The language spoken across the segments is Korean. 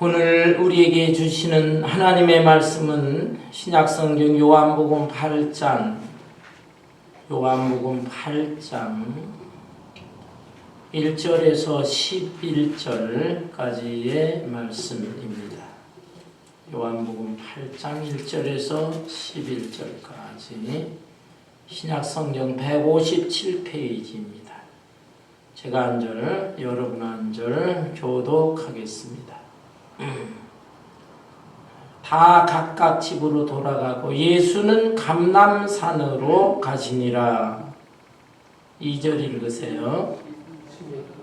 오늘 우리에게 주시는 하나님의 말씀은 신약성경 요한복음 8장 1절에서 11절까지의 말씀입니다. 요한복음 8장 1절에서 11절까지 신약성경 157페이지입니다. 제가 한 절, 여러분 한 절 교독하겠습니다. 다 각각 집으로 돌아가고 예수는 감람산으로 가시니라. 2절 읽으세요.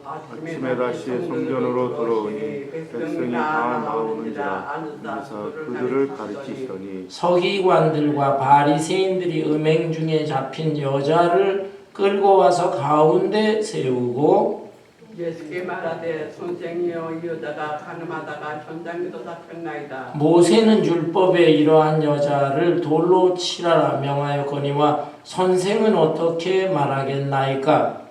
아침에 다시 성전으로 들어오니 백성이 다 나오는지라 이사 그들을 가르치시더니 서기관들과 바리새인들이 음행 중에 잡힌 여자를 끌고 와서 가운데 세우고 예수께 말하되 선생이여 이 여자가 가늠하다가 전장기도 잡혔나이다. 모세는 율법에 이러한 여자를 돌로 치라라 명하였거니와 선생은 어떻게 말하겠나이까?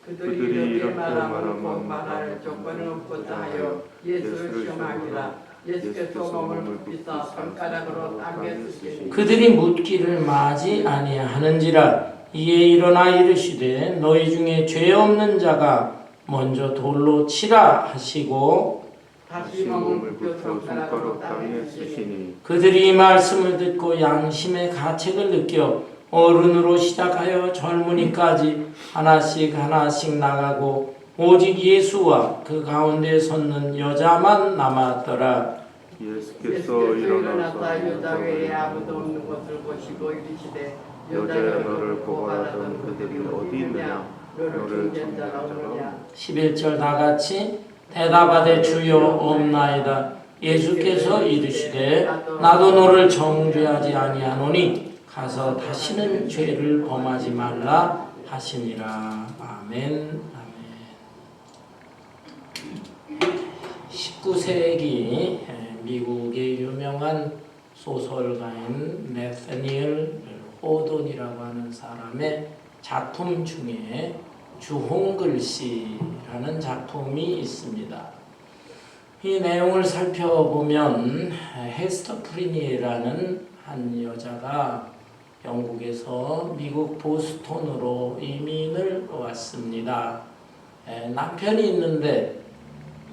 그들이 이렇게 말하면 곧 말할 조건은 없고자 하여 예수를 시험하니라. 예수께서 몸을 굽히사 손가락으로 땅에 쓰시니 그들이 묻기를 마지 아니하는지라. 이에 일어나 이르시되 너희 중에 죄 없는 자가 먼저 돌로 치라 하시고 다시 몸을 굽혀 손가락으로 땅에 쓰시니 그들이 이 말씀을 듣고 양심의 가책을 느껴 어른으로 시작하여 젊은이까지 하나씩 나가고 오직 예수와 그 가운데 섰는 여자만 남았더라. 예수께서 일어나사 여자 외에 아무도 없는 것을 보시고 이르시되 여자여 너를 고발하던 그들이 어디 있느냐 너를 중재한 자가 없느냐. 11절 다같이 대답하되 주여 없나이다. 예수께서 이르시되 나도 너를 정죄하지 아니하노니 가서 다시는 죄를 범하지 말라 하시니라. 아멘. 19세기 미국의 유명한 소설가인 내서니얼 호돈이라고 하는 사람의 작품 중에 주홍글씨라는 작품이 있습니다. 이 내용을 살펴보면 헤스터 프리니라는 한 여자가 영국에서 미국 보스턴으로 이민을 왔습니다. 남편이 있는데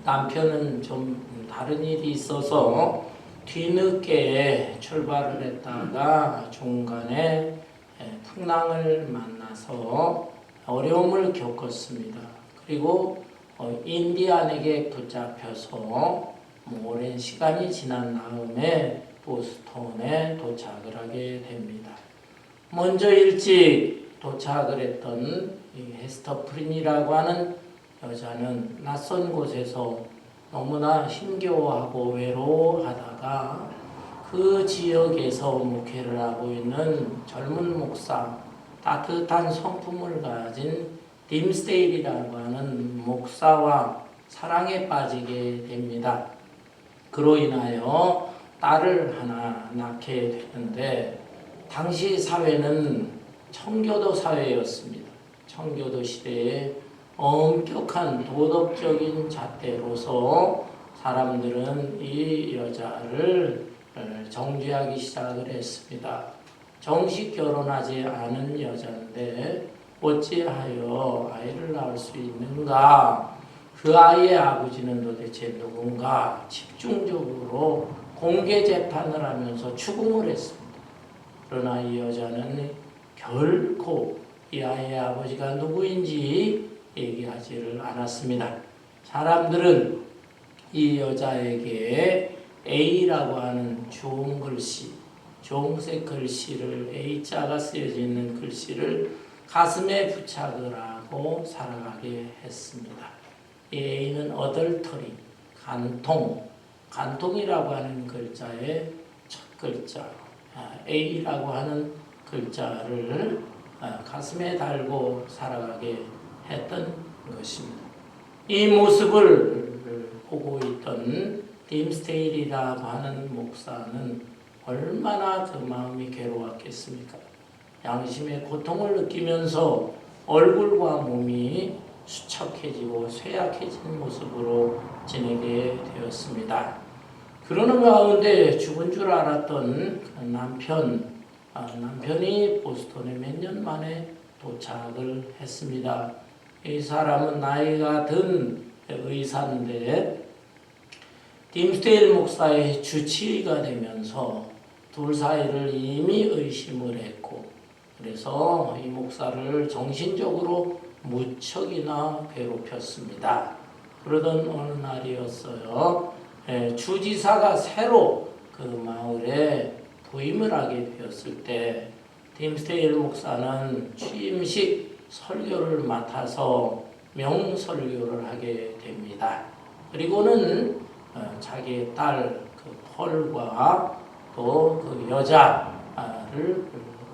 남편은 좀 다른 일이 있어서 뒤늦게 출발을 했다가 중간에 풍랑을 만나서 어려움을 겪었습니다. 그리고 인디안에게 붙잡혀서 오랜 시간이 지난 다음에 보스턴에 도착을 하게 됩니다. 먼저 일찍 도착을 했던 이 헤스터 프린이라고 하는 여자는 낯선 곳에서 너무나 힘겨워하고 외로워하다가 그 지역에서 목회를 하고 있는 젊은 목사, 따뜻한 성품을 가진 딤스데일이라고 하는 목사와 사랑에 빠지게 됩니다. 그로 인하여 딸을 하나 낳게 되는데 당시 사회는 청교도 사회였습니다. 청교도 시대에 엄격한 도덕적인 잣대로서 사람들은 이 여자를 정죄하기 시작을 했습니다. 정식 결혼하지 않은 여자인데 어찌하여 아이를 낳을 수 있는가? 그 아이의 아버지는 도대체 누군가? 집중적으로 공개 재판을 하면서 추궁을 했습니다. 그러나 이 여자는 결코 이 아이의 아버지가 누구인지 얘기하지를 않았습니다. 사람들은 이 여자에게 A라고 하는 좋은 글씨, 주홍색 글씨를 A자가 쓰여져 있는 글씨를 가슴에 부착을 하고 살아가게 했습니다. 이 A는 어덜터리, 간통이라고 하는 글자의 첫 글자, A라고 하는 글자를 가슴에 달고 살아가게 했던 것입니다. 이 모습을 보고 있던 딤스데일이라고 하는 목사는 얼마나 그 마음이 괴로웠겠습니까? 양심의 고통을 느끼면서 얼굴과 몸이 수척해지고 쇠약해진 모습으로 지내게 되었습니다. 그러는 가운데 죽은 줄 알았던 그 남편이 보스턴에 몇 년 만에 도착을 했습니다. 이 사람은 나이가 든 의사인데 딤스데일 목사의 주치의가 되면서 둘 사이를 이미 의심을 했고, 그래서 이 목사를 정신적으로 무척이나 괴롭혔습니다. 그러던 어느 날이었어요. 주지사가 새로 그 마을에 부임을 하게 되었을 때 딤스데일 목사는 취임식 설교를 맡아서 명설교를 하게 됩니다. 그리고는 자기의 딸 그 펄과 또 그 여자를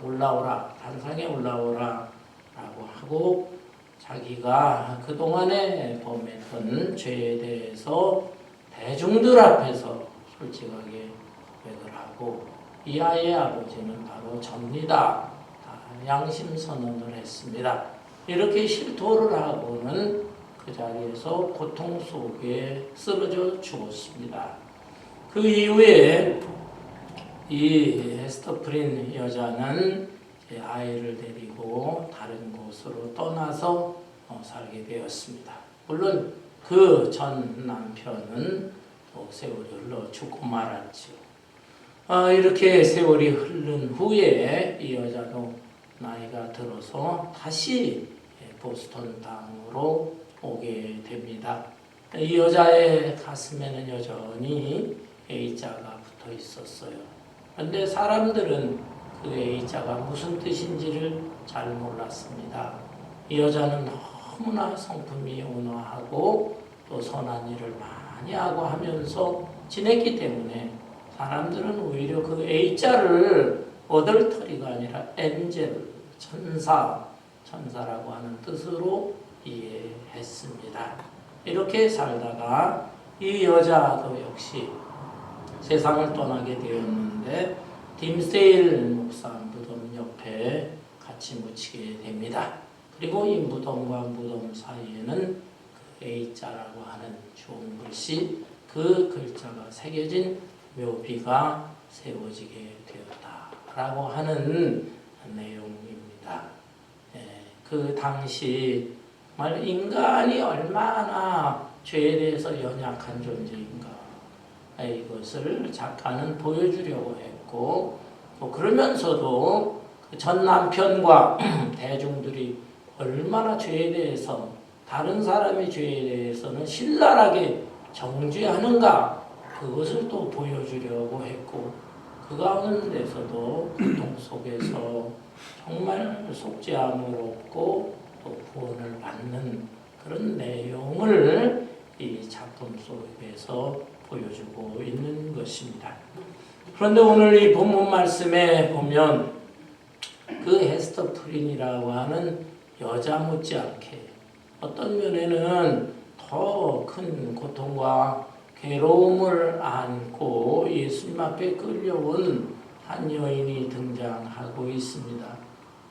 올라오라, 단상에 올라오라 라고 하고, 자기가 그동안에 범했던 죄에 대해서 대중들 앞에서 솔직하게 고백을 하고, 이 아이의 아버지는 바로 접니다. 양심선언을 했습니다. 이렇게 실토를 하고는 그 자리에서 고통 속에 쓰러져 죽었습니다. 그 이후에 이 헤스터 프린 여자는 아이를 데리고 다른 곳으로 떠나서 살게 되었습니다. 물론 그 전 남편은 또 세월이 흘러 죽고 말았죠. 이렇게 세월이 흐른 후에 이 여자도 나이가 들어서 다시 보스턴 땅으로 오게 됩니다. 이 여자의 가슴에는 여전히 A자가 붙어 있었어요. 그런데 사람들은 그 A자가 무슨 뜻인지를 잘 몰랐습니다. 이 여자는 너무나 성품이 온화하고 또 선한 일을 많이 하고 하면서 지냈기 때문에 사람들은 오히려 그 A자를 어덜터리가 아니라 엔젤, 천사라고 하는 뜻으로 이해했습니다. 이렇게 살다가 이 여자도 역시 세상을 떠나게 되었는데 딤스데일 목사 무덤 옆에 같이 묻히게 됩니다. 그리고 이 무덤과 무덤 사이에는 그 A자라고 하는 좋은 글씨, 그 글자가 새겨진 묘비가 세워지게 되었다라고 하는 내용입니다. 그 당시 정말 인간이 얼마나 죄에 대해서 연약한 존재인가, 이것을 작가는 보여주려고 했고, 또 그러면서도 전 남편과 대중들이 얼마나 죄에 대해서, 다른 사람의 죄에 대해서는 신랄하게 정죄하는가, 그것을 또 보여주려고 했고, 그 가운데서도 고통 속에서 정말 속죄함을 얻고 또 구원을 받는 그런 내용을 이 작품 속에서 보여주고 있는 것입니다. 그런데 오늘 이 본문 말씀에 보면 그 헤스터 프린이라고 하는 여자 못지않게 어떤 면에는 더 큰 고통과 괴로움을 안고 예수님 앞에 끌려온 한 여인이 등장하고 있습니다.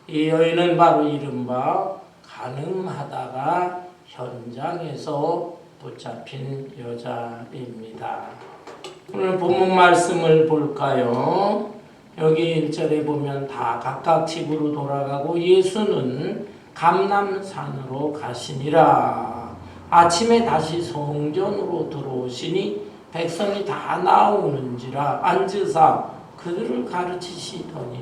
이 여인은 바로 이른바 간음하다가 현장에서 붙잡힌 여자입니다. 오늘 본문 말씀을 볼까요? 여기 1절에 보면 다 각각 집으로 돌아가고 예수는 감람산으로 가시니라. 아침에 다시 성전으로 들어오시니 백성이 다 나오는지라 앉으사 그들을 가르치시더니,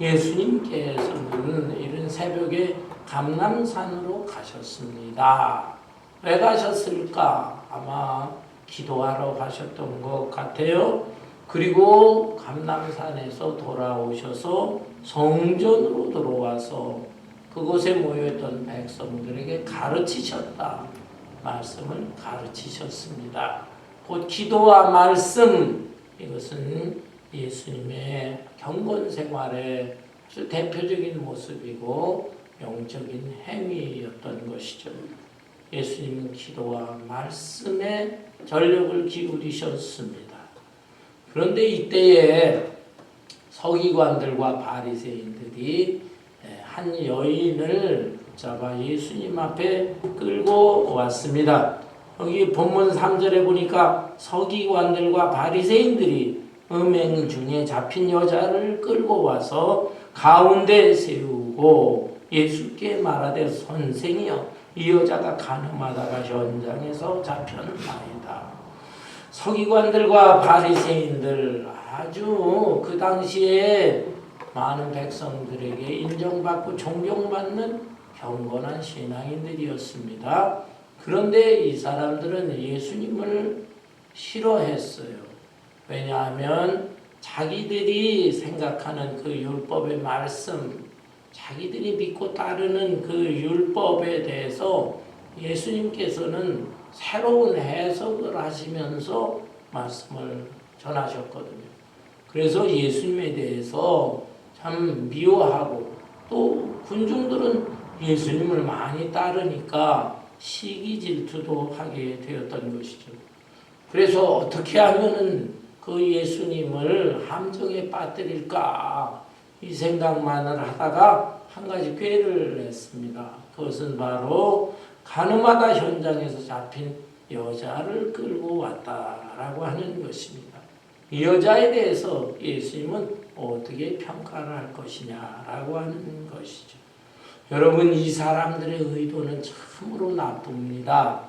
예수님께서는 이른 새벽에 감람산으로 가셨습니다. 왜 가셨을까? 아마 기도하러 가셨던 것 같아요. 그리고 감람산에서 돌아오셔서 성전으로 들어와서 그곳에 모여있던 백성들에게 가르치셨다. 말씀을 가르치셨습니다. 곧 기도와 말씀, 이것은 예수님의 경건 생활의 대표적인 모습이고 영적인 행위였던 것이죠. 예수님은 기도와 말씀에 전력을 기울이셨습니다. 그런데 이때에 서기관들과 바리새인들이 한 여인을 붙잡아 예수님 앞에 끌고 왔습니다. 여기 본문 3절에 보니까 서기관들과 바리새인들이 음행 중에 잡힌 여자를 끌고 와서 가운데 세우고 예수께 말하되 선생이여 이 여자가 가늠하다가 현장에서 잡혔나이다. 서기관들과 바리새인들 아주 그 당시에 많은 백성들에게 인정받고 존경받는 경건한 신앙인들이었습니다. 그런데 이 사람들은 예수님을 싫어했어요. 왜냐하면 자기들이 생각하는 그 율법의 말씀, 자기들이 믿고 따르는 그 율법에 대해서 예수님께서는 새로운 해석을 하시면서 말씀을 전하셨거든요. 그래서 예수님에 대해서 참 미워하고 또 군중들은 예수님을 많이 따르니까 시기 질투도 하게 되었던 것이죠. 그래서 어떻게 하면은 그 예수님을 함정에 빠뜨릴까 이 생각만을 하다가 한 가지 꾀를 냈습니다. 그것은 바로 가늠하다 현장에서 잡힌 여자를 끌고 왔다라고 하는 것입니다. 이 여자에 대해서 예수님은 어떻게 평가를 할 것이냐라고 하는 것이죠. 여러분, 이 사람들의 의도는 참으로 나쁩니다.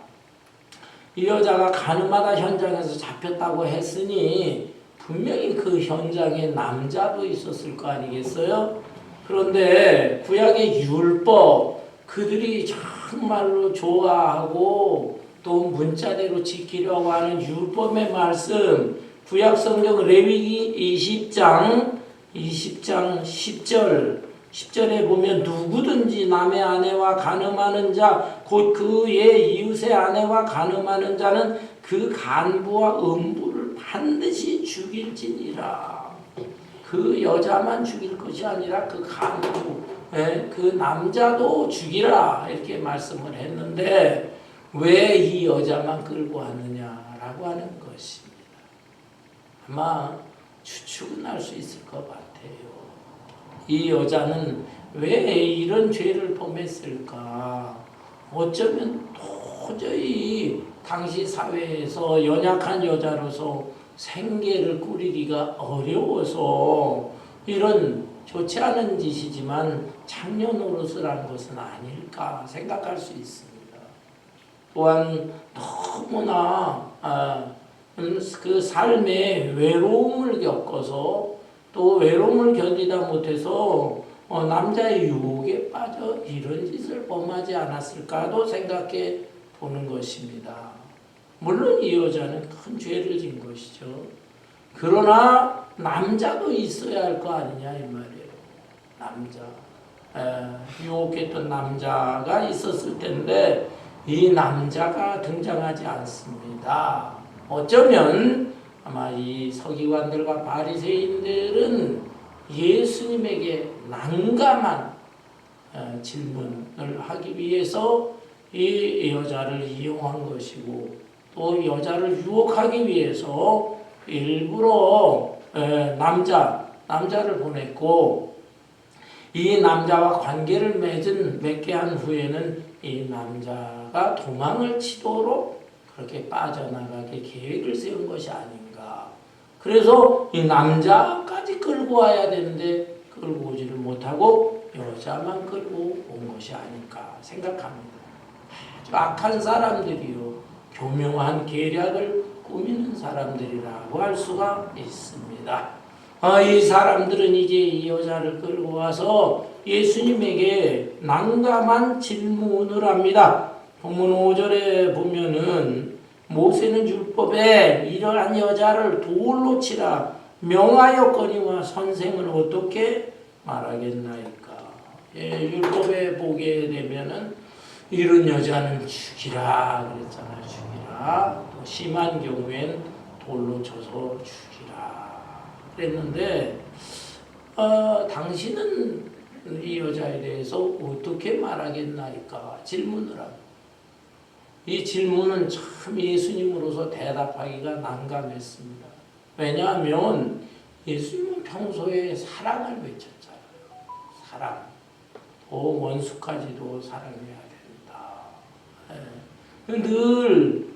이 여자가 가늠하다 현장에서 잡혔다고 했으니 분명히 그 현장에 남자도 있었을 거 아니겠어요? 그런데 구약의 율법, 그들이 정말로 좋아하고 또 문자대로 지키려고 하는 율법의 말씀, 구약 성경 레위기 20장 10절에 보면 누구든지 남의 아내와 간음하는 자, 곧 그의 이웃의 아내와 간음하는 자는 그 간부와 음부를 반드시 죽일지니라. 그 여자만 죽일 것이 아니라 그 간부, 그 남자도 죽이라 이렇게 말씀을 했는데 왜 이 여자만 끌고 왔느냐라고 하는 것입니다. 아마 추측은 할 수 있을 것 같아요. 이 여자는 왜 이런 죄를 범했을까? 어쩌면 도저히 당시 사회에서 연약한 여자로서 생계를 꾸리기가 어려워서 이런 좋지 않은 짓이지만 장녀 노릇을 한 것은 아닐까 생각할 수 있습니다. 또한 너무나 그 삶에 외로움을 겪어서 또 외로움을 견디다 못해서 남자의 유혹에 빠져 이런 짓을 범하지 않았을까도 생각해 보는 것입니다. 물론 이 여자는 큰 죄를 진 것이죠. 그러나 남자도 있어야 할 거 아니냐 이 말이에요. 남자. 유혹했던 남자가 있었을 텐데 이 남자가 등장하지 않습니다. 어쩌면 아마 이 서기관들과 바리새인들은 예수님에게 난감한 질문을 하기 위해서 이 여자를 이용한 것이고 또 여자를 유혹하기 위해서 일부러 남자를 보냈고 이 남자와 관계를 맺게 한 후에는 이 남자가 도망을 치도록 그렇게 빠져나가게 계획을 세운 것이 아닌가. 그래서 이 남자까지 끌고 와야 되는데 끌고 오지를 못하고 여자만 끌고 온 것이 아닐까 생각합니다. 아주 악한 사람들이요. 교묘한 계략을 꾸미는 사람들이라고 할 수가 있습니다. 이 사람들은 이제 이 여자를 끌고 와서 예수님에게 난감한 질문을 합니다. 본문 5절에 보면은 모세는 율법에 이러한 여자를 돌로 치라 명하였거니와 선생은 어떻게 말하겠나이까. 율법에 보게 되면은 이런 여자는 죽이라 그랬잖아요. 죽이라. 또 심한 경우엔 돌로 쳐서 죽이라 그랬는데 당신은 이 여자에 대해서 어떻게 말하겠나이까 질문을 합니다. 이 질문은 참 예수님으로서 대답하기가 난감했습니다. 왜냐하면 예수님은 평소에 사랑을 외쳤잖아요. 사랑. 또 원수까지도 사랑해야 된다. 늘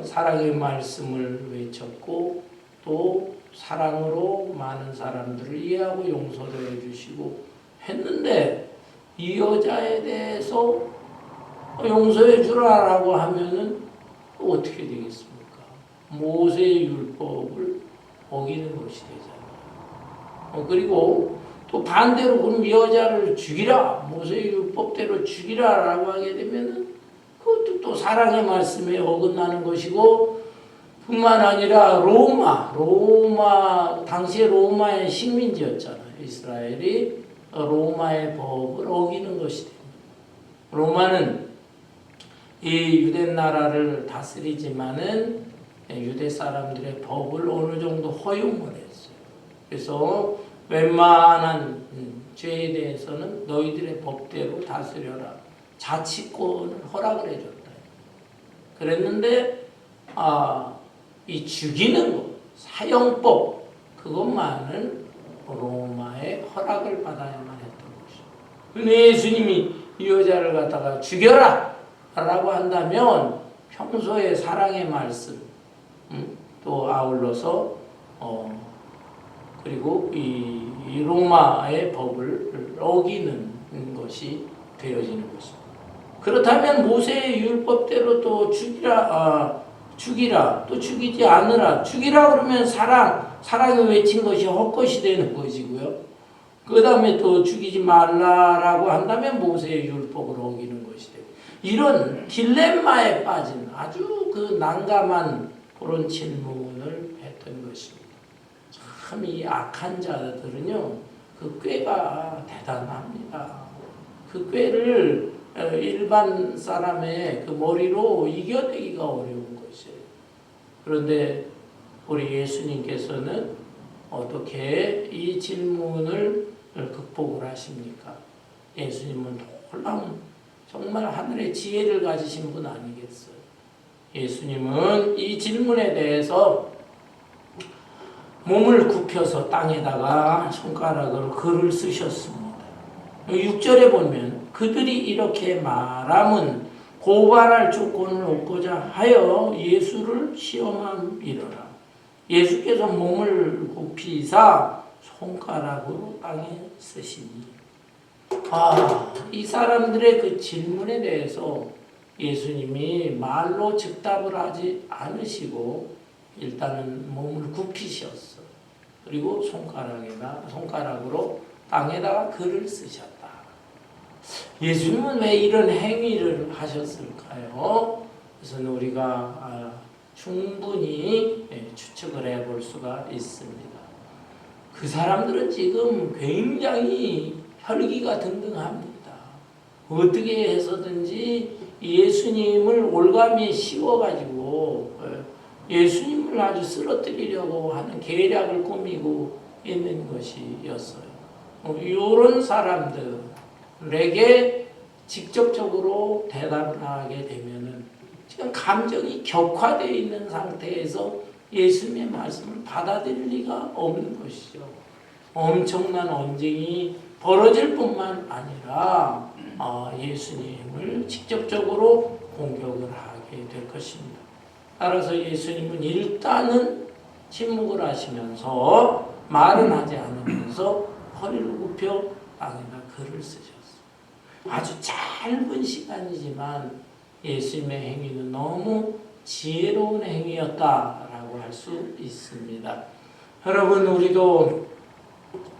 사랑의 말씀을 외쳤고 또 사랑으로 많은 사람들을 이해하고 용서도 해주시고 했는데 이 여자에 대해서 용서해 주라라고 하면은 어떻게 되겠습니까? 모세의 율법을 어기는 것이 되잖아요. 그리고 또 반대로 그럼 이 여자를 죽이라, 모세의 율법대로 죽이라라고 하게 되면은 그것도 또 사랑의 말씀에 어긋나는 것이고, 뿐만 아니라 로마 당시에 로마의 식민지였잖아요. 이스라엘이 로마의 법을 어기는 것이 됩니다. 로마는 이 유대 나라를 다스리지만은 유대 사람들의 법을 어느 정도 허용을 했어요. 그래서 웬만한 죄에 대해서는 너희들의 법대로 다스려라. 자치권을 허락을 해줬다. 그랬는데 이 죽이는 것, 사형법 그것만은 로마의 허락을 받아야만 했던 것이죠. 근데 예수님이 이 여자를 갖다가 죽여라 라고 한다면 평소에 사랑의 말씀 또 아울러서 그리고 이 로마의 법을 어기는 것이 되어지는 것입니다. 그렇다면 모세의 율법대로 또 죽이라 또 죽이지 않으라. 죽이라 그러면 사랑이 외친 것이 헛것이 되는 것이고요. 그 다음에 또 죽이지 말라라고 한다면 모세의 율법을 어기는 것이 되고, 이런 딜레마에 빠진 아주 그 난감한 그런 질문을 했던 것입니다. 참 이 악한 자들은요, 그 꾀가 대단합니다. 그 꾀를 일반 사람의 그 머리로 이겨내기가 어려운 것이에요. 그런데 우리 예수님께서는 어떻게 이 질문을 극복을 하십니까? 예수님은 놀라운 정말 하늘의 지혜를 가지신 분 아니겠어요? 예수님은 이 질문에 대해서 몸을 굽혀서 땅에다가 손가락으로 글을 쓰셨습니다. 6절에 보면 그들이 이렇게 말함은 고발할 조건을 얻고자 하여 예수를 시험함이러라. 예수께서 몸을 굽히사 손가락으로 땅에 쓰시니. 이 사람들의 그 질문에 대해서 예수님이 말로 즉답을 하지 않으시고 일단은 몸을 굽히셨어. 그리고 손가락으로 땅에다가 글을 쓰셨다. 예수님은 왜 이런 행위를 하셨을까요? 그래서 우리가 충분히 추측을 해볼 수가 있습니다. 그 사람들은 지금 굉장히 혈기가 등등합니다. 어떻게 해서든지 예수님을 올가미에 씌워가지고 예수님을 아주 쓰러뜨리려고 하는 계략을 꾸미고 있는 것이었어요. 이런 사람들에게 직접적으로 대답을 하게 되면은 지금 감정이 격화되어 있는 상태에서 예수님의 말씀을 받아들일 리가 없는 것이죠. 엄청난 언쟁이 벌어질 뿐만 아니라 예수님을 직접적으로 공격을 하게 될 것입니다. 따라서 예수님은 일단은 침묵을 하시면서 말은 하지 않으면서 허리를 굽혀 땅에다 글을 쓰셨어요. 아주 짧은 시간이지만 예수님의 행위는 너무 지혜로운 행위였다라고 할 수 있습니다. 여러분, 우리도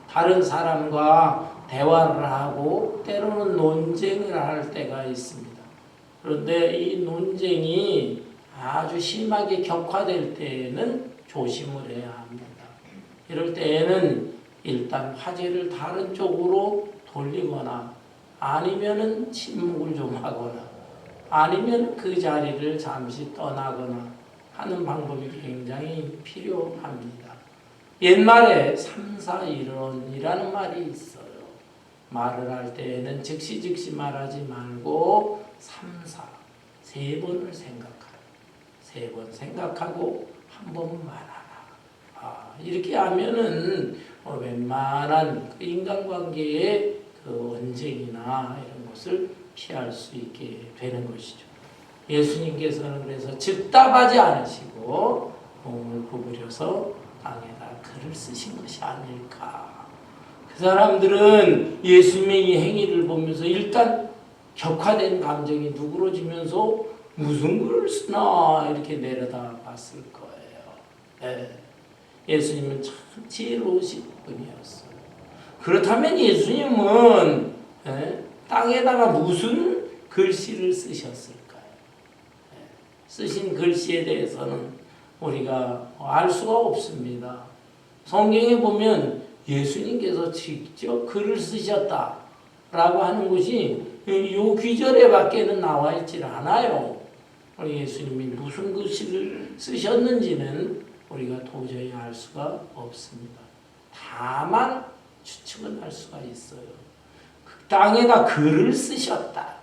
다른 사람과 대화를 하고 때로는 논쟁을 할 때가 있습니다. 그런데 이 논쟁이 아주 심하게 격화될 때에는 조심을 해야 합니다. 이럴 때에는 일단 화제를 다른 쪽으로 돌리거나 아니면은 침묵을 좀 하거나 아니면 그 자리를 잠시 떠나거나 하는 방법이 굉장히 필요합니다. 옛말에 삼사일언이라는 말이 있어요. 말을 할 때에는 즉시 말하지 말고 세 번을 생각하라. 3번 생각하고 한 번 말하라. 이렇게 하면은 웬만한 그 인간관계의 그 언쟁이나 이런 것을 피할 수 있게 되는 것이죠. 예수님께서는 그래서 즉답하지 않으시고 몸을 구부려서 땅에다 글을 쓰신 것이 아닐까. 그 사람들은 예수님의 이 행위를 보면서 일단 격화된 감정이 누그러지면서 무슨 글을 쓰나 이렇게 내려다 봤을 거예요. 예수님은 참 지혜로우신 분이었어요. 그렇다면 예수님은 땅에다가 무슨 글씨를 쓰셨을까요? 쓰신 글씨에 대해서는 우리가 알 수가 없습니다. 성경에 보면 예수님께서 직접 글을 쓰셨다라고 하는 것이 이 귀절에 밖에는 나와 있질 않아요. 예수님이 무슨 글씨를 쓰셨는지는 우리가 도저히 알 수가 없습니다. 다만 추측은 할 수가 있어요. 그 땅에다 글을 쓰셨다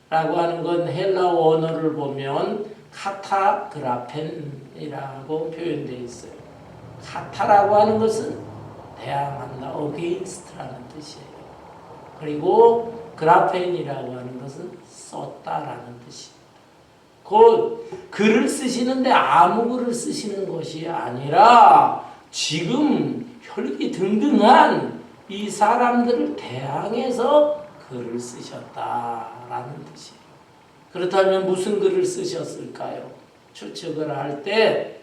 라고 하는 건 헬라어 언어를 보면 카타그라펜이라고 표현되어 있어요. 카타라고 하는 것은 대항한다, against라는 뜻이에요. 그리고 그라펜이라고 하는 것은 썼다라는 뜻입니다. 곧 글을 쓰시는데 아무 글을 쓰시는 것이 아니라 지금 혈기등등한 이 사람들을 대항해서 글을 쓰셨다라는 뜻이에요. 그렇다면 무슨 글을 쓰셨을까요? 추측을 할 때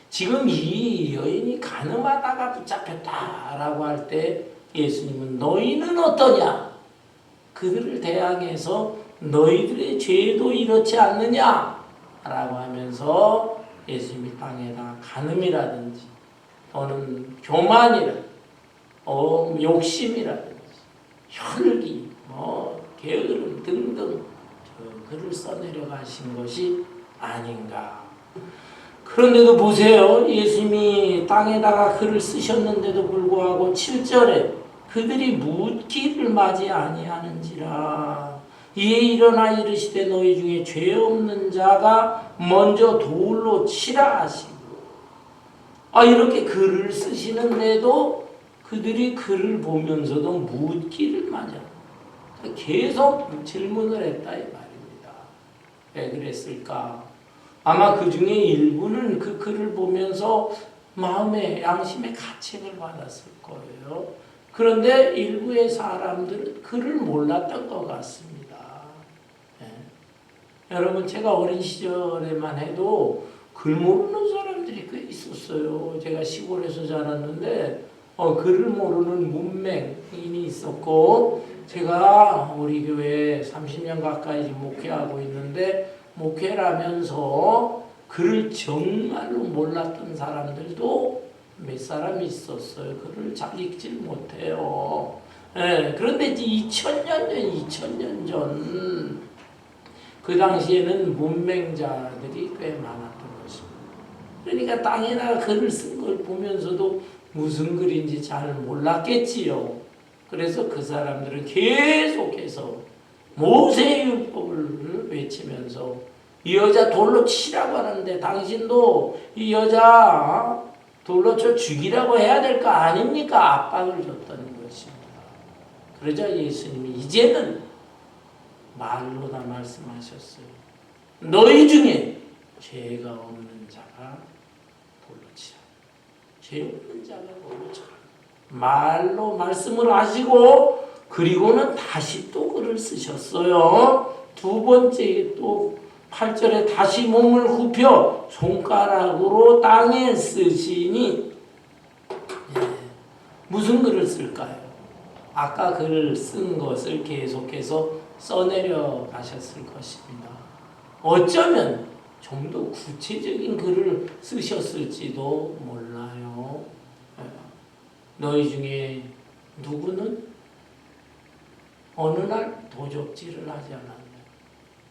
지금 이 여인이 간음하다가 붙잡혔다라고 할 때 예수님은 너희는 어떠냐? 그들을 대항해서 너희들의 죄도 이렇지 않느냐? 라고 하면서 예수님이 땅에다 간음이라든지 또는 교만이라든지 욕심이라든지 혈기, 게으름 등등 글을 써내려 가신 것이 아닌가. 그런데도 보세요. 예수님이 땅에다가 글을 쓰셨는데도 불구하고 7절에 그들이 묻기를 맞이 아니하는지라 이에 일어나 이르시되 너희 중에 죄 없는 자가 먼저 돌로 치라 하시고 이렇게 글을 쓰시는데도 그들이 글을 보면서도 묻기를 맞아 계속 질문을 했다 이 말입니다. 왜 그랬을까? 아마 그 중에 일부는 그 글을 보면서 마음의 양심의 가책을 받았을 거예요. 그런데 일부의 사람들은 글을 몰랐던 것 같습니다. 여러분 제가 어린 시절에만 해도 글 모르는 사람들이 꽤 있었어요. 제가 시골에서 자랐는데 글을 모르는 문맹인이 있었고 제가 우리 교회에 30년 가까이 목회하고 있는데 목회를 하면서 글을 정말로 몰랐던 사람들도 몇 사람이 있었어요. 글을 잘 읽질 못해요. 그런데 2000년 전 그 당시에는 문맹자들이 꽤 많았던 것입니다. 그러니까 땅에다가 글을 쓴 걸 보면서도 무슨 글인지 잘 몰랐겠지요. 그래서 그 사람들은 계속해서 모세의 율법을 외치면서 이 여자 돌로 치라고 하는데 당신도 이 여자 돌로 쳐 죽이라고 해야 될 거 아닙니까? 압박을 줬다는 것입니다. 그러자 예수님이 이제는 말로 다 말씀하셨어요. 너희 중에 죄가 없는 자가 돌로 치라. 죄 없는 자가 돌로 치라. 말로 말씀을 하시고 그리고는 다시 또 글을 쓰셨어요. 두 번째 또 8절에 다시 몸을 굽혀 손가락으로 땅에 쓰시니 무슨 글을 쓸까요? 아까 글을 쓴 것을 계속해서 써내려 가셨을 것입니다. 어쩌면 좀 더 구체적인 글을 쓰셨을지도 몰라요. 너희 중에 누구는 어느 날 도적질을 하지 않았느냐?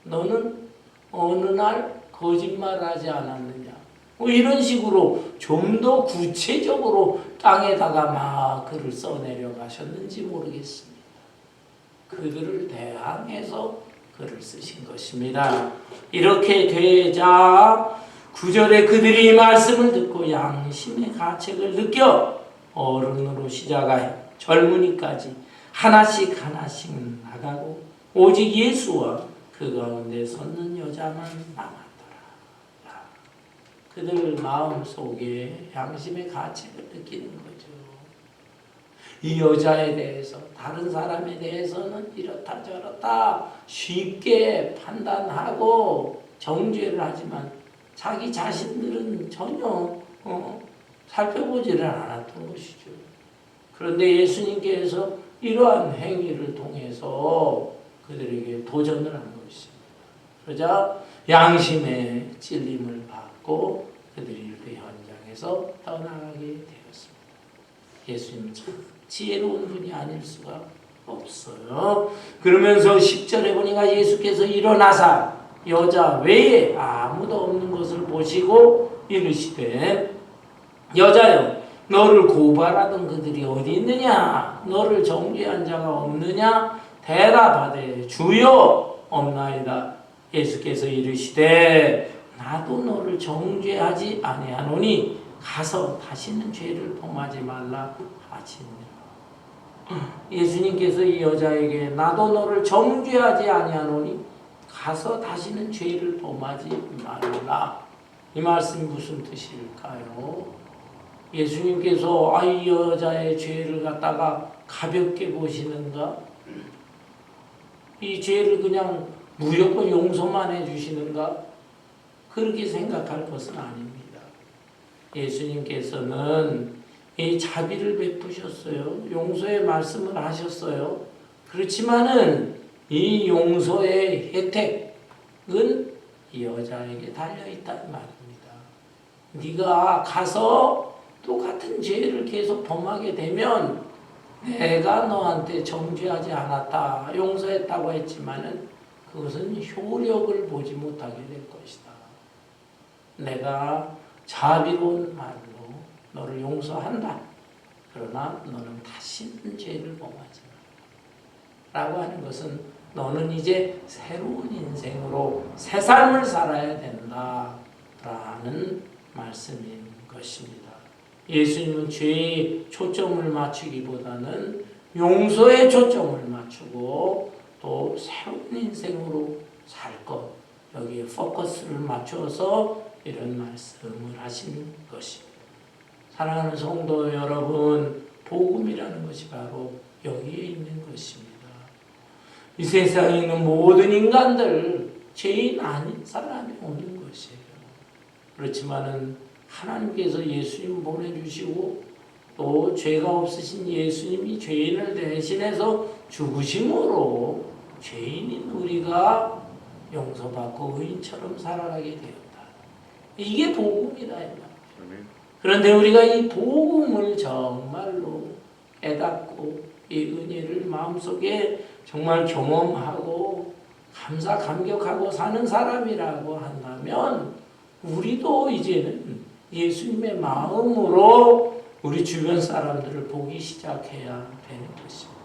너는 어느 날 거짓말하지 않았느냐? 이런 식으로 좀 더 구체적으로 땅에다가 막 글을 써내려 가셨는지 모르겠습니다. 그들을 대항해서 글을 쓰신 것입니다. 이렇게 되자 9절에 그들이 말씀을 듣고 양심의 가책을 느껴 어른으로 시작하여 젊은이까지 하나씩 나가고 오직 예수와 그 가운데 섰는 여자만 남았더라. 그들 마음속에 양심의 가책을 느끼는 거죠. 이 여자에 대해서, 다른 사람에 대해서는 이렇다 저렇다 쉽게 판단하고 정죄를 하지만 자기 자신들은 전혀 살펴보지를 않았던 것이죠. 그런데 예수님께서 이러한 행위를 통해서 그들에게 도전을 한 것입니다. 그러자 양심의 찔림을 받고 그들이 그 현장에서 떠나가게 되었습니다. 예수님은 참 지혜로운 분이 아닐 수가 없어요. 그러면서 10절에 보니까 예수께서 일어나사 여자 외에 아무도 없는 것을 보시고 이르시되 여자여 너를 고발하던 그들이 어디 있느냐? 너를 정죄한 자가 없느냐? 대답하되 주여 없나이다. 예수께서 이르시되 나도 너를 정죄하지 아니하노니 가서 다시는 죄를 범하지 말라 하시니라. 예수님께서 이 여자에게 나도 너를 정죄하지 아니하노니 가서 다시는 죄를 범하지 말라. 이 말씀이 무슨 뜻일까요? 예수님께서 이 여자의 죄를 갖다가 가볍게 보시는가? 이 죄를 그냥 무조건 용서만 해주시는가? 그렇게 생각할 것은 아닙니다. 예수님께서는 이 자비를 베푸셨어요. 용서의 말씀을 하셨어요. 그렇지만은 이 용서의 혜택은 이 여자에게 달려있다는 말입니다. 네가 가서 똑같은 죄를 계속 범하게 되면 내가 너한테 정죄하지 않았다, 용서했다고 했지만은 그것은 효력을 보지 못하게 될 것이다. 내가 자비로운 말로 너를 용서한다. 그러나 너는 다시는 죄를 범하지 마라. 라고 하는 것은 너는 이제 새로운 인생으로 새 삶을 살아야 된다. 라는 말씀인 것입니다. 예수님은 죄에 초점을 맞추기보다는 용서에 초점을 맞추고 또 새로운 인생으로 살 것, 여기에 포커스를 맞춰서 이런 말씀을 하신 것입니다. 사랑하는 성도 여러분, 복음이라는 것이 바로 여기에 있는 것입니다. 이 세상에 있는 모든 인간들 죄인 아닌 사람이 없는 것이에요. 그렇지만은 하나님께서 예수님 보내주시고 또 죄가 없으신 예수님이 죄인을 대신해서 죽으심으로 죄인인 우리가 용서받고 의인처럼 살아가게 되었다. 이게 복음이다. 그런데 우리가 이 복음을 정말로 깨닫고 이 은혜를 마음속에 정말 경험하고 감사 감격하고 사는 사람이라고 한다면 우리도 이제는 예수님의 마음으로 우리 주변 사람들을 보기 시작해야 되는 것입니다.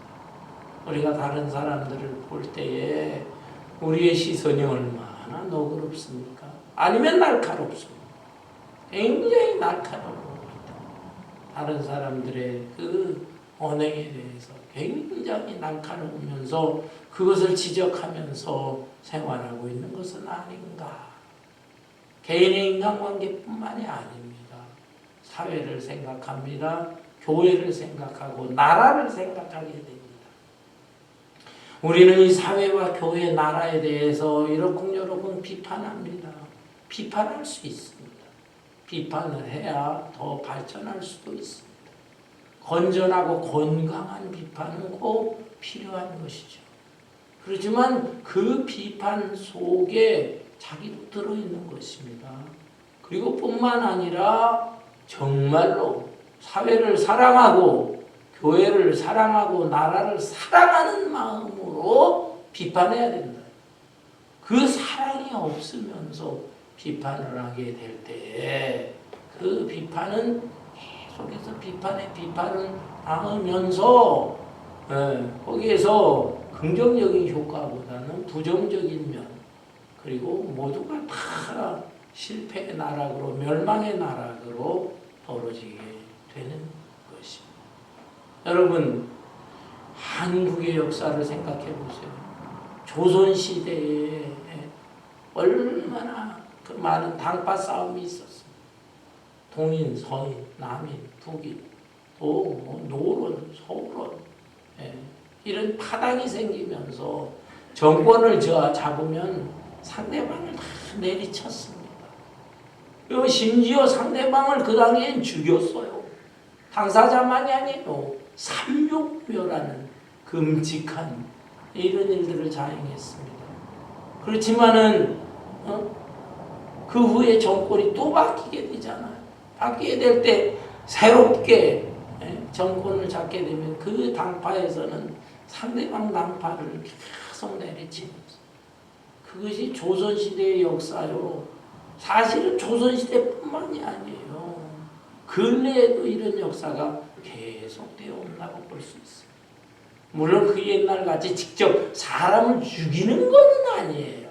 우리가 다른 사람들을 볼 때에 우리의 시선이 얼마나 너그럽습니까? 아니면 날카롭습니까? 굉장히 날카로워. 다른 사람들의 그 언행에 대해서 굉장히 날카로우면서 그것을 지적하면서 생활하고 있는 것은 아닌가. 개인의 인간관계뿐만이 아닙니다. 사회를 생각합니다. 교회를 생각하고 나라를 생각하게 됩니다. 우리는 이 사회와 교회, 나라에 대해서 이러쿵저러쿵 비판합니다. 비판할 수 있습니다. 비판을 해야 더 발전할 수도 있습니다. 건전하고 건강한 비판은 꼭 필요한 것이죠. 그렇지만 그 비판 속에 자기도 들어있는 것입니다. 그리고 뿐만 아니라 정말로 사회를 사랑하고 교회를 사랑하고 나라를 사랑하는 마음으로 비판해야 된다. 그 사랑이 없으면서 비판을 하게 될 때 그 비판은 계속해서 비판을 당하면서 거기에서 긍정적인 효과보다는 부정적인 면, 그리고 모두가 다 실패의 나락으로, 멸망의 나락으로 벌어지게 되는 것입니다. 여러분, 한국의 역사를 생각해 보세요. 조선시대에 얼마나 그 많은 당파 싸움이 있었어. 동인, 서인, 남인, 북인, 또 노론, 서론, 이런 파당이 생기면서 정권을 잡으면 상대방을 다 내리쳤습니다. 그리고 심지어 상대방을 그 당시엔 죽였어요. 당사자만이 아니에요. 삼육묘라는 끔찍한 이런 일들을 자행했습니다. 그렇지만은 그 후에 정권이 또 바뀌게 되잖아요. 바뀌게 될 때 새롭게 정권을 잡게 되면 그 당파에서는 상대방 당파를 계속 내리치면서 그것이 조선시대의 역사요. 사실은 조선시대뿐만이 아니에요. 근래에도 이런 역사가 계속되어 온다고 볼 수 있어요. 물론 그 옛날같이 직접 사람을 죽이는 것은 아니에요.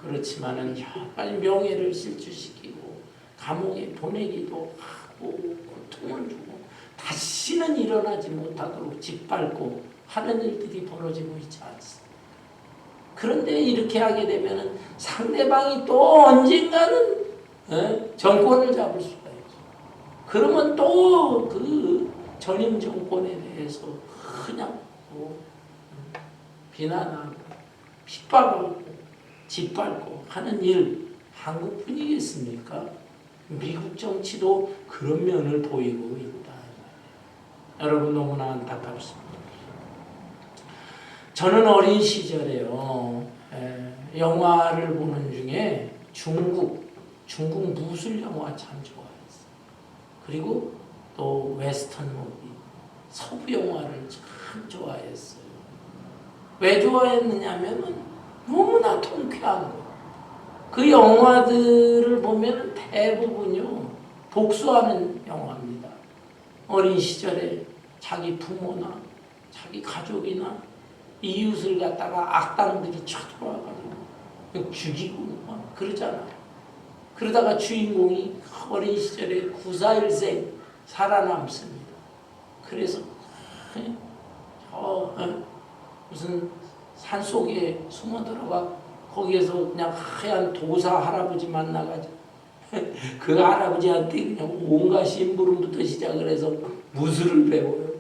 그렇지만은 여러 가지 명예를 실추시키고 감옥에 보내기도 하고 고통을 주고 다시는 일어나지 못하도록 짓밟고 하는 일들이 벌어지고 있지 않습니까? 그런데 이렇게 하게 되면은 상대방이 또 언젠가는 정권을 잡을 수가 있죠. 그러면 또 그 전임 정권에 대해서 그냥 비난하고 핍박하고 짓밟고 하는 일 한국뿐이겠습니까? 미국 정치도 그런 면을 보이고 있다. 여러분 너무나 안타깝습니다. 저는 어린 시절에요. 영화를 보는 중에 중국 무술 영화 참 좋아했어요. 그리고 또 웨스턴 무비, 서부 영화를 참 좋아했어요. 왜 좋아했느냐면은 너무나 통쾌한 거. 그 영화들을 보면 대부분요 복수하는 영화입니다. 어린 시절에 자기 부모나 자기 가족이나 이웃을 갖다가 악당들이 쳐들어와가지고 죽이고 막 그러잖아요. 그러다가 주인공이 어린 시절에 941생 살아남습니다. 그래서 무슨 산속에 숨어 들어가 거기에서 그냥 하얀 도사 할아버지 만나가지고 그 할아버지한테 그냥 온갖 심부름부터 시작을 해서 무술을 배워요.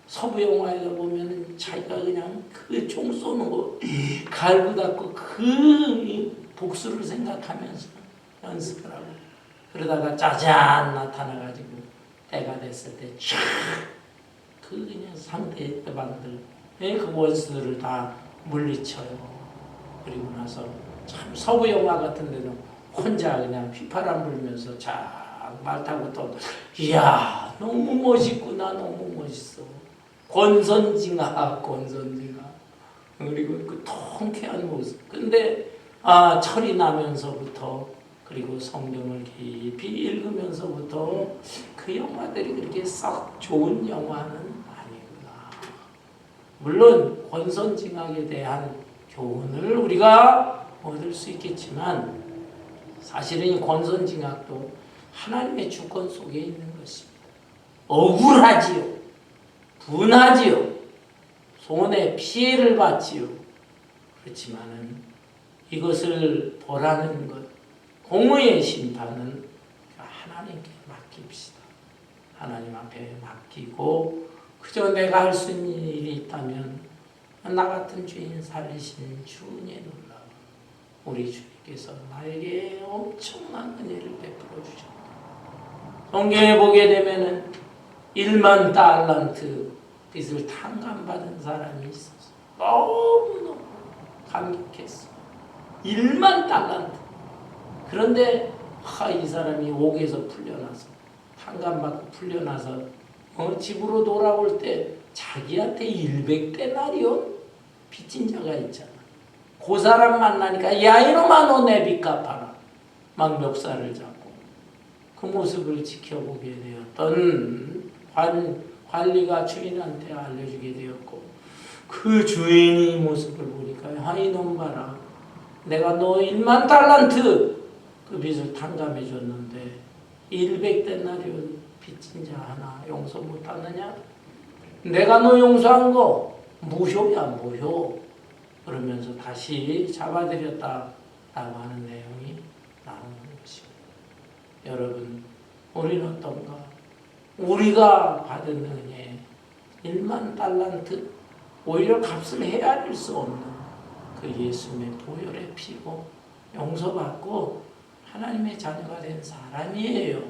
서부 영화에서 보면은 자기가 그냥 그 총 쏘는 거 갈고 닦고 그 복수를 생각하면서 연습을 하고 그러다가 짜잔 나타나가지고 때가 됐을 때 촥 그 그냥 상대방들 그 원수들을 다 물리쳐요. 그리고 나서 참 서부 영화 같은 데는 혼자 그냥 휘파람 불면서 쫙 말 타고 또 이야 너무 멋있구나 너무 멋있어. 권선징악 그리고 그 통쾌한 모습. 근데 철이 나면서부터 그리고 성경을 깊이 읽으면서부터 그 영화들이 그렇게 썩 좋은 영화는 아니구나. 물론 권선징악에 대한 교훈을 우리가 얻을 수 있겠지만 사실은 이 권선징악도 하나님의 주권 속에 있는 것입니다. 억울하지요. 분하지요. 손해 피해를 받지요. 그렇지만은 이것을 보라는 것, 공의의 심판은 하나님께 맡깁시다. 하나님 앞에 맡기고 그저 내가 할 수 있는 일이 있다면 나 같은 죄인 살리신 주님의 놀라움. 우리 주님께서 나에게 엄청난 은혜를 베풀어 주셨다. 성경에 보게 되면은 1만 달란트 빚을 탕감받은 사람이 있어서 너무너무 감격했어. 1만 달란트. 그런데 이 사람이 옥에서 풀려나서 탕감받고 풀려나서 집으로 돌아올 때 자기한테 100데나리온 빚진 자가 있잖아. 그 사람 만나니까 야 이놈아 너 내 빚 갚아라. 막 멱살을 잡고 그 모습을 지켜보게 되었던 관리가 주인한테 알려주게 되었고 그 주인이 모습을 보니까 이놈 봐라. 내가 너 1만 달란트 그 빚을 탕감해 줬는데 100데나리온 빚진 자 하나 용서 못하느냐? 내가 너 용서한 거 무효야 무효. 그러면서 다시 잡아들였다라고 하는 내용이 나오는 것입니다. 여러분, 우리는 어떤가? 우리가 받은 은혜 1만 달란트, 오히려 값을 헤아릴 수 없는 그 예수님의 보혈의 피고 용서받고 하나님의 자녀가 된 사람이에요.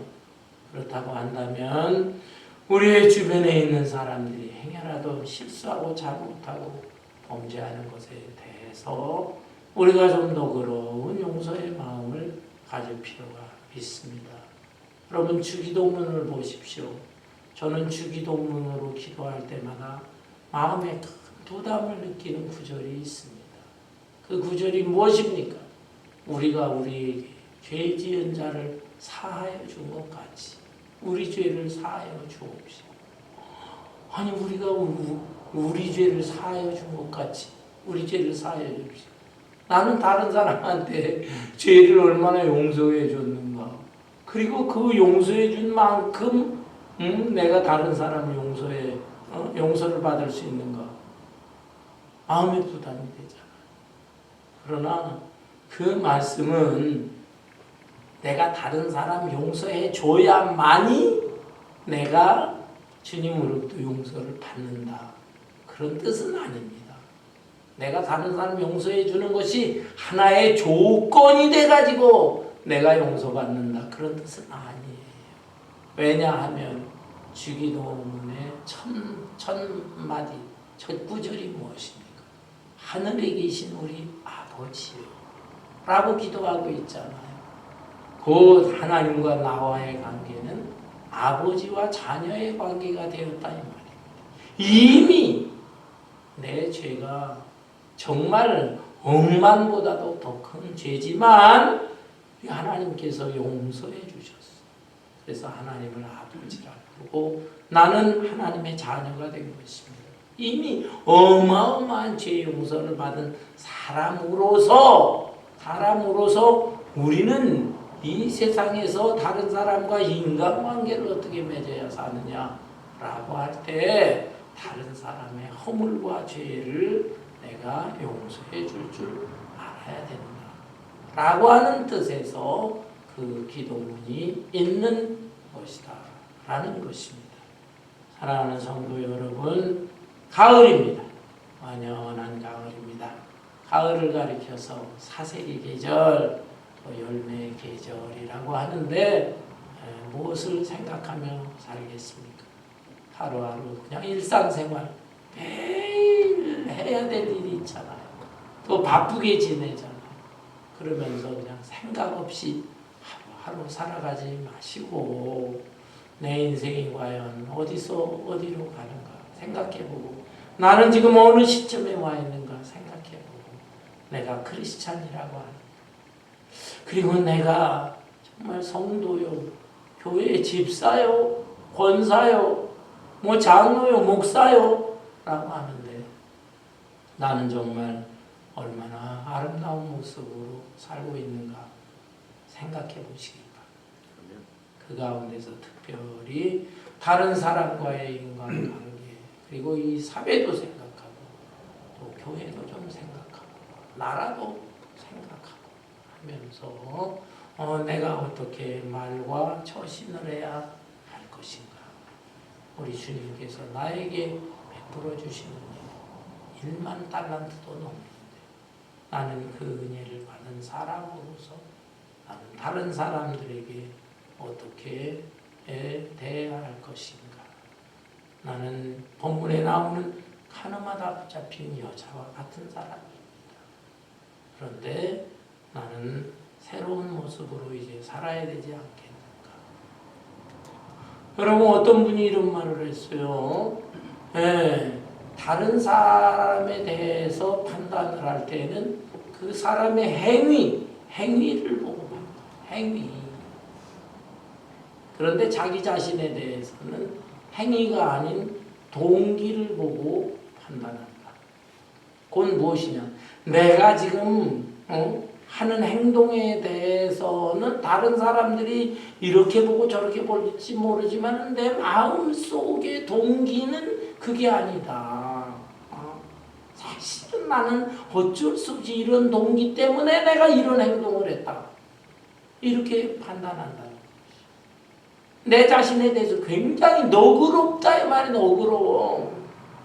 그렇다고 한다면 우리의 주변에 있는 사람들이 행여라도 실수하고 잘못하고 범죄하는 것에 대해서 우리가 좀 더 그러운 용서의 마음을 가질 필요가 있습니다. 여러분, 주기도문을 보십시오. 저는 주기도문으로 기도할 때마다 마음에 큰 부담을 느끼는 구절이 있습니다. 그 구절이 무엇입니까? 우리가 우리에게 죄 지은 자를 사하여 준 것 같이 우리 죄를 사하여 주옵시고. 아니, 우리가 우리 죄를 사하여 준 것 같이 우리 죄를 사하여 주옵시고. 나는 다른 사람한테 죄를 얼마나 용서해 줬는가. 그리고 그 용서해 준 만큼 내가 다른 사람 용서를 받을 수 있는가. 마음의 부담이 되잖아. 그러나 그 말씀은 내가 다른 사람 용서해 줘야만이 내가 주님으로부터 용서를 받는다. 그런 뜻은 아닙니다. 내가 다른 사람 용서해 주는 것이 하나의 조건이 돼가지고 내가 용서받는다. 그런 뜻은 아니에요. 왜냐하면 주기도문의 첫 마디, 첫 구절이 무엇입니까? 하늘에 계신 우리 아버지요 라고 기도하고 있잖아요. 곧 하나님과 나와의 관계는 아버지와 자녀의 관계가 되었다 이 말입니다. 이미 내 죄가 정말 억만보다도 더 큰 죄지만 하나님께서 용서해 주셨어. 그래서 하나님을 아버지라 부르고 나는 하나님의 자녀가 된 것입니다. 이미 어마어마한 죄 용서를 받은 사람으로서 우리는 이 세상에서 다른 사람과 인간관계를 어떻게 맺어야 사느냐라고 할 때 다른 사람의 허물과 죄를 내가 용서해 줄 알아야 된다 라고 하는 뜻에서 그 기도문이 있는 것이다 라는 것입니다. 사랑하는 성도 여러분, 가을입니다. 완연한 가을입니다. 가을을 가리켜서 사색의 계절, 열매의 계절이라고 하는데 무엇을 생각하며 살겠습니까? 하루하루 그냥 일상생활 매일 해야 될 일이 있잖아요. 또 바쁘게 지내잖아요. 그러면서 그냥 생각 없이 하루하루 살아가지 마시고 내 인생이 과연 어디서 어디로 가는가 생각해보고 나는 지금 어느 시점에 와 있는가 생각해보고 내가 크리스찬이라고 하는 그리고 내가 정말 성도요, 교회 집사요, 권사요, 장로요, 목사요 라고 하는데 나는 정말 얼마나 아름다운 모습으로 살고 있는가 생각해 보시기 바랍니다. 그 가운데서 특별히 다른 사람과의 인간관계 그리고 이 사회도 생각하고 또 교회도 좀 생각하고 나라도 생각하고 하면서 내가 어떻게 말과 처신을 해야 할 것인가. 우리 주님께서 나에게 베풀어 주시는 일 1만 달란트도 넘는데 나는 그 은혜를 받은 사람으로서 나는 다른 사람들에게 어떻게 대해야 할 것인가. 나는 본문에 나오는 가늠하다 붙잡힌 여자와 같은 사람입니다. 그런데 나는 새로운 모습으로 이제 살아야 되지 않겠는가. 여러분, 어떤 분이 이런 말을 했어요. 다른 사람에 대해서 판단을 할 때는 그 사람의 행위를 보고 봅니다. 행위. 그런데 자기 자신에 대해서는 행위가 아닌 동기를 보고 판단한다. 그건 무엇이냐? 내가 지금 하는 행동에 대해서는 다른 사람들이 이렇게 보고 저렇게 볼지 모르지만 내 마음속의 동기는 그게 아니다. 사실은 나는 어쩔 수 없이 이런 동기 때문에 내가 이런 행동을 했다. 이렇게 판단한다는 것이. 내 자신에 대해서 굉장히 너그럽다 이 말이 너그러워.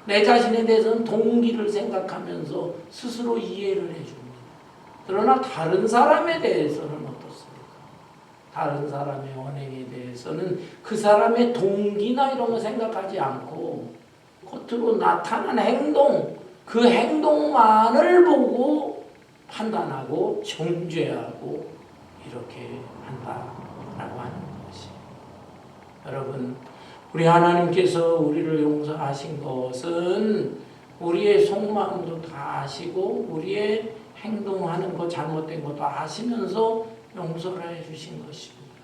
내 자신에 대해서는 동기를 생각하면서 스스로 이해를 해줍니다. 그러나 다른 사람에 대해서는 어떻습니까? 다른 사람의 언행에 대해서는 그 사람의 동기나 이런 거 생각하지 않고 겉으로 나타난 행동, 그 행동만을 보고 판단하고 정죄하고 이렇게 한다라고 하는 것이. 여러분, 우리 하나님께서 우리를 용서하신 것은 우리의 속마음도 다 아시고 우리의 행동하는 것 잘못된 것도 아시면서 용서를 해주신 것입니다.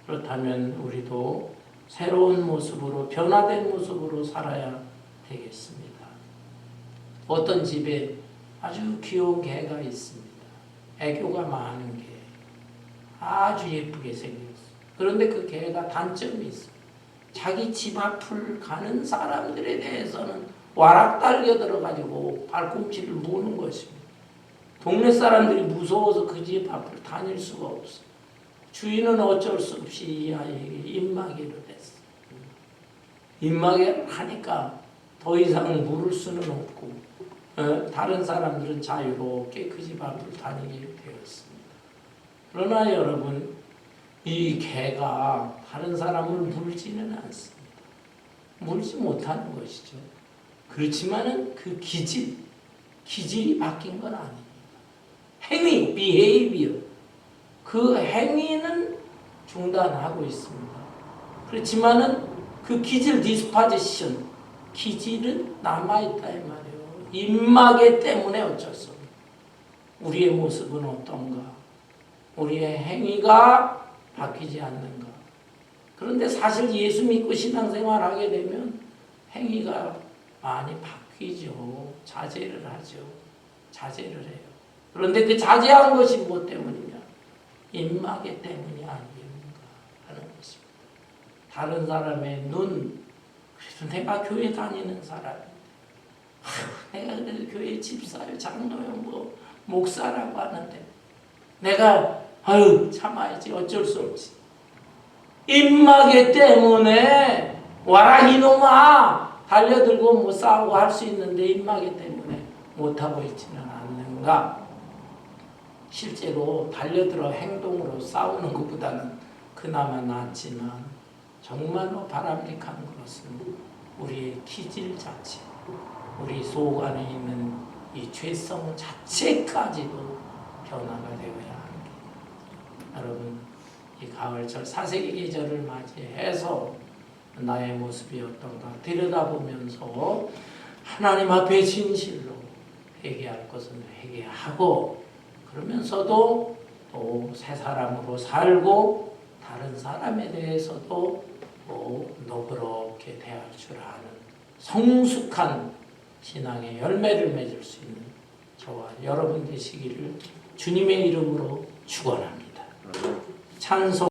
그렇다면 우리도 새로운 모습으로 변화된 모습으로 살아야 되겠습니다. 어떤 집에 아주 귀여운 개가 있습니다. 애교가 많은 개. 아주 예쁘게 생겼어요. 그런데 그 개가 단점이 있어요. 자기 집 앞을 가는 사람들에 대해서는 와락 달려 들어가지고 발꿈치를 무는 것입니다. 동네 사람들이 무서워서 그 집 앞을 다닐 수가 없어요. 주인은 어쩔 수 없이 이 아이에게 입마개를 했어요. 입마개를 하니까 더 이상 물을 수는 없고 다른 사람들은 자유롭게 그 집 앞을 다니게 되었습니다. 그러나 여러분, 이 개가 다른 사람을 물지는 않습니다. 물지 못하는 것이죠. 그렇지만은 그 기질이 바뀐 건 아닙니다. 행위, behavior, 그 행위는 중단하고 있습니다. 그렇지만은 그 기질, disposition, 기질은 남아있다 이 말이에요. 입마개 때문에 어쩔 수 없어요. 우리의 모습은 어떤가? 우리의 행위가 바뀌지 않는가? 그런데 사실 예수 믿고 신앙생활하게 되면 행위가 많이 바뀌죠. 자제를 하죠. 자제를 해요. 그런데 그 자제한 것이 무엇 때문이냐? 입마개 때문이 아니겠는가 하는 것입니다. 다른 사람의 눈, 그래서 내가 교회 다니는 사람인데, 내가 그래도 교회 집사요, 장로요, 뭐 목사라고 하는데, 내가 참아야지, 어쩔 수 없지. 입마개 때문에 와라 이놈아 달려들고 뭐 싸우고 할 수 있는데 입마개 때문에 못하고 있지는 않는가? 실제로 달려들어 행동으로 싸우는 것보다는 그나마 낫지만 정말로 바람직한 것은 우리의 기질 자체, 우리 속 안에 있는 이 죄성 자체까지도 변화가 되어야 합니다. 여러분, 이 가을철 사색의 계절을 맞이해서 나의 모습이 어떤가 들여다보면서 하나님 앞에 진실로 회개할 것은 회개하고, 그러면서도 또 새 사람으로 살고 다른 사람에 대해서도 또 너그럽게 대할 줄 아는 성숙한 신앙의 열매를 맺을 수 있는 저와 여러분 되시기를 주님의 이름으로 축원합니다. 찬송